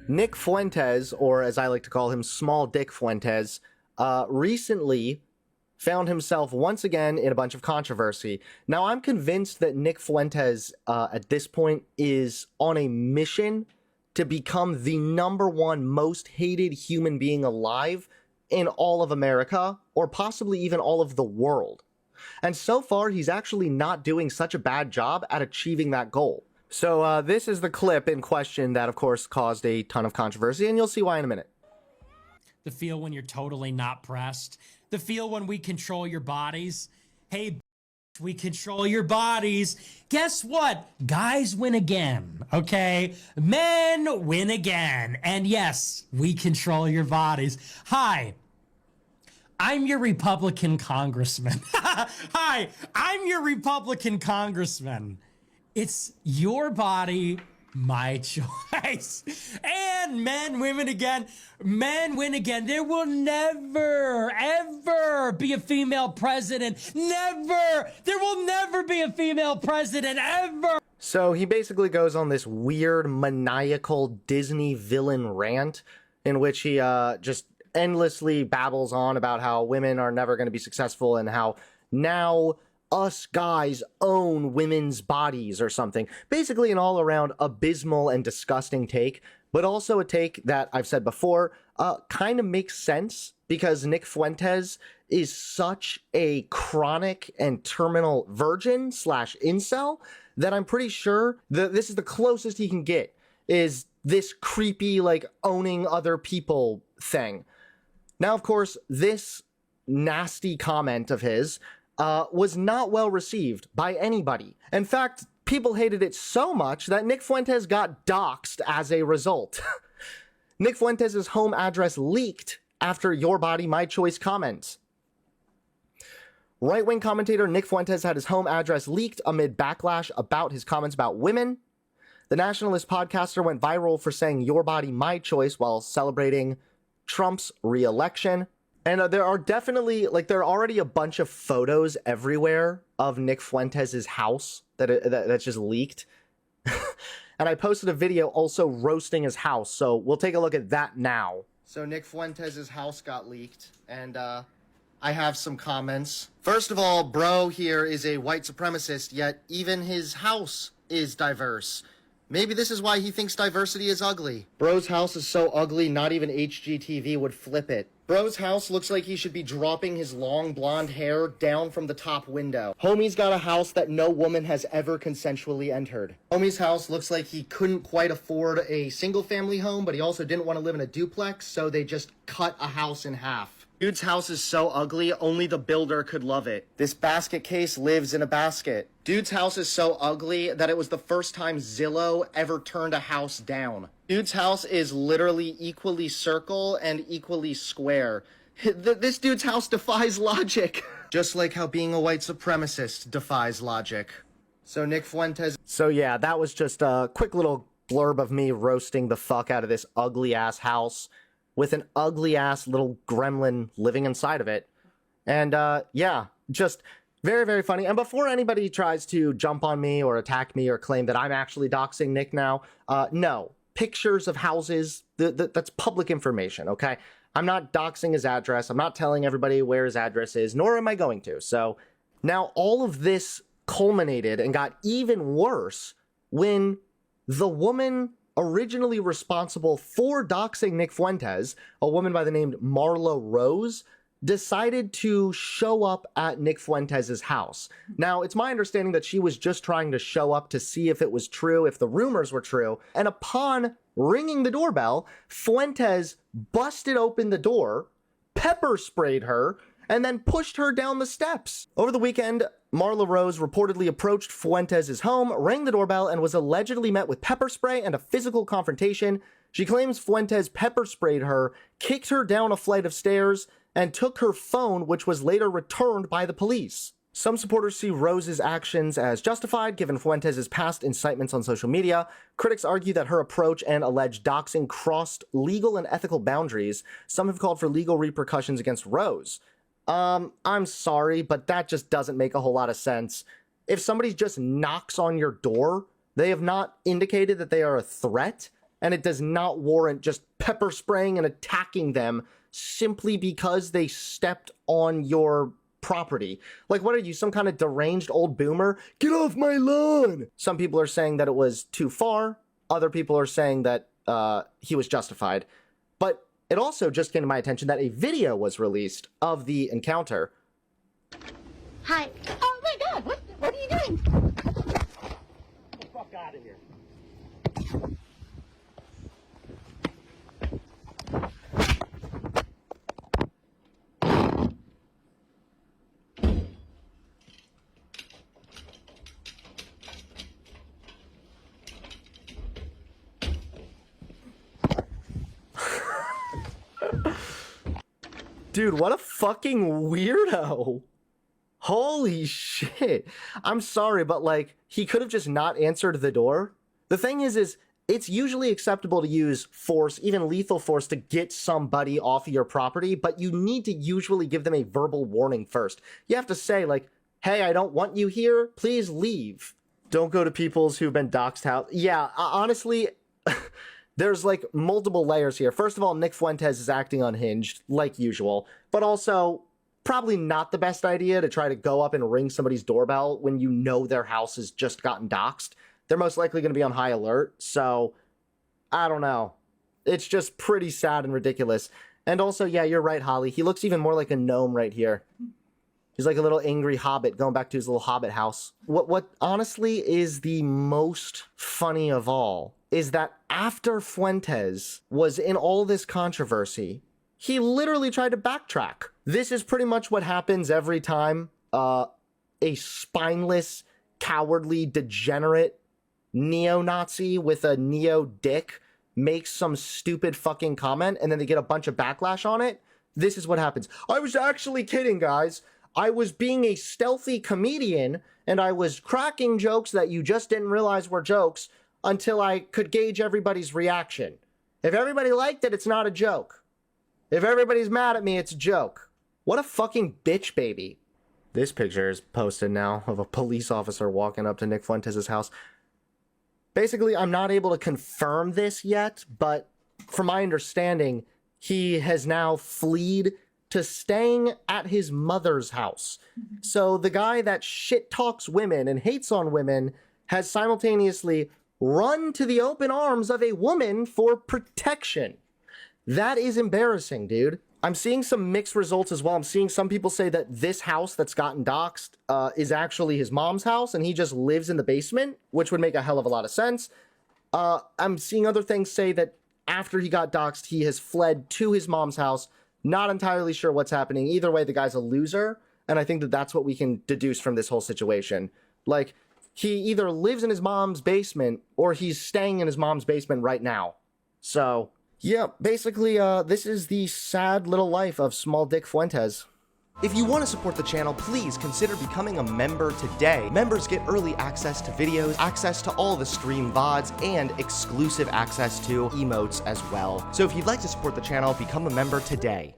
Nick Fuentes, or as I like to call him, Small Dick Fuentes, recently found himself once again in a bunch of controversy. Now, I'm convinced that Nick Fuentes, at this point, is on a mission to become the #1 most hated human being alive in all of America, or possibly even all of the world. And so far, he's actually not doing such a bad job at achieving that goal. So this is the clip in question that, of course, caused a ton of controversy, and you'll see why in a minute. The feel when you're totally not pressed. The feel when we control your bodies. Hey, we control your bodies. Guess what? Guys win again, okay? Men win again. And yes, we control your bodies. Hi, I'm your Republican congressman. Hi, I'm your Republican congressman. It's your body, my choice. And men, women again. Men win again. There will never, ever be a female president. Never. There will never be a female president, ever. So he basically goes on this weird, maniacal Disney villain rant in which he just endlessly babbles on about how women are never going to be successful and how now us guys own women's bodies or something. Basically an all-around abysmal and disgusting take, but also a take that I've said before kind of makes sense because Nick Fuentes is such a chronic and terminal virgin / incel that I'm pretty sure that this is the closest he can get, is this creepy, like, owning other people thing. Now, of course, this nasty comment of his was not well received by anybody. In fact, people hated it so much that Nick Fuentes got doxxed as a result. Nick Fuentes' home address leaked after Your Body, My Choice comments. Right-wing commentator Nick Fuentes had his home address leaked amid backlash about his comments about women. The nationalist podcaster went viral for saying Your Body, My Choice while celebrating Trump's re-election. And there are definitely, like, there are already a bunch of photos everywhere of Nick Fuentes' house that's just leaked. And I posted a video also roasting his house, so we'll take a look at that now. So Nick Fuentes' house got leaked, and I have some comments. First of all, bro here is a white supremacist, yet even his house is diverse. Maybe this is why he thinks diversity is ugly. Bro's house is so ugly, not even HGTV would flip it. Bro's house looks like he should be dropping his long blonde hair down from the top window. Homie's got a house that no woman has ever consensually entered. Homie's house looks like he couldn't quite afford a single family home, but he also didn't want to live in a duplex, so they just cut a house in half. Dude's house is so ugly, only the builder could love it. This basket case lives in a basket. Dude's house is so ugly that it was the first time Zillow ever turned a house down. Dude's house is literally equally circle and equally square. This dude's house defies logic. Just like how being a white supremacist defies logic. So Nick Fuentes... So yeah, that was just a quick little blurb of me roasting the fuck out of this ugly-ass house with an ugly-ass little gremlin living inside of it. And, yeah, just very, very funny. And before anybody tries to jump on me or attack me or claim that I'm actually doxing Nick now, no. Pictures of houses, that's public information, okay? I'm not doxing his address. I'm not telling everybody where his address is, nor am I going to. So now all of this culminated and got even worse when the woman originally responsible for doxing Nick Fuentes, a woman by the name Marla Rose, decided to show up at Nick Fuentes' house. Now, it's my understanding that she was just trying to show up to see if it was true, if the rumors were true, and upon ringing the doorbell, Fuentes busted open the door, pepper sprayed her, and then pushed her down the steps. Over the weekend, Marla Rose reportedly approached Fuentes' home, rang the doorbell, and was allegedly met with pepper spray and a physical confrontation. She claims Fuentes pepper sprayed her, kicked her down a flight of stairs, and took her phone, which was later returned by the police. Some supporters see Rose's actions as justified, given Fuentes' past incitements on social media. Critics argue that her approach and alleged doxing crossed legal and ethical boundaries. Some have called for legal repercussions against Rose. I'm sorry, but that just doesn't make a whole lot of sense. If somebody just knocks on your door, they have not indicated that they are a threat. and it does not warrant just pepper spraying and attacking them simply because they stepped on your property. Like, what are you, some kind of deranged old boomer? Get off my lawn! Some people are saying that it was too far. Other people are saying that he was justified. But it also just came to my attention that a video was released of the encounter. Hi. Oh my God, what are you doing? Get the fuck out of here. Dude, what a fucking weirdo. Holy shit. I'm sorry, but like, he could have just not answered the door. The thing is it's usually acceptable to use force, even lethal force, to get somebody off of your property, but you need to usually give them a verbal warning first. You have to say, like, hey, I don't want you here. Please leave. Don't go to people's who've been doxxed house. Yeah, honestly, there's like multiple layers here. First of all, Nick Fuentes is acting unhinged, like usual, but also probably not the best idea to try to go up and ring somebody's doorbell when you know their house has just gotten doxxed. They're most likely going to be on high alert, so I don't know. It's just pretty sad and ridiculous. And also, yeah, you're right, Holly. He looks even more like a gnome right here. He's like a little angry hobbit going back to his little hobbit house. What honestly is the most funny of all is that after Fuentes was in all this controversy, he literally tried to backtrack. This is pretty much what happens every time a spineless, cowardly, degenerate neo-Nazi with a neo-dick makes some stupid fucking comment and then they get a bunch of backlash on it. This is what happens. I was actually kidding, guys. I was being a stealthy comedian and I was cracking jokes that you just didn't realize were jokes until I could gauge everybody's reaction. If everybody liked it, it's not a joke. If everybody's mad at me, it's a joke. What a fucking bitch baby. This picture is posted now of a police officer walking up to Nick Fuentes' house. Basically, I'm not able to confirm this yet, but from my understanding, he has now fled to staying at his mother's house. So the guy that shit talks women and hates on women has simultaneously run to the open arms of a woman for protection. That is embarrassing, dude. I'm seeing some mixed results as well. I'm seeing some people say that this house that's gotten doxxed is actually his mom's house and he just lives in the basement, which would make a hell of a lot of sense. I'm seeing other things say that after he got doxxed, he has fled to his mom's house. Not entirely sure what's happening. Either way, the guy's a loser, and I think that that's what we can deduce from this whole situation. Like, he either lives in his mom's basement or he's staying in his mom's basement right now. So, yeah, basically, this is the sad little life of Small Dick Fuentes. If you want to support the channel, please consider becoming a member today. Members get early access to videos, access to all the stream VODs, and exclusive access to emotes as well. So if you'd like to support the channel, become a member today.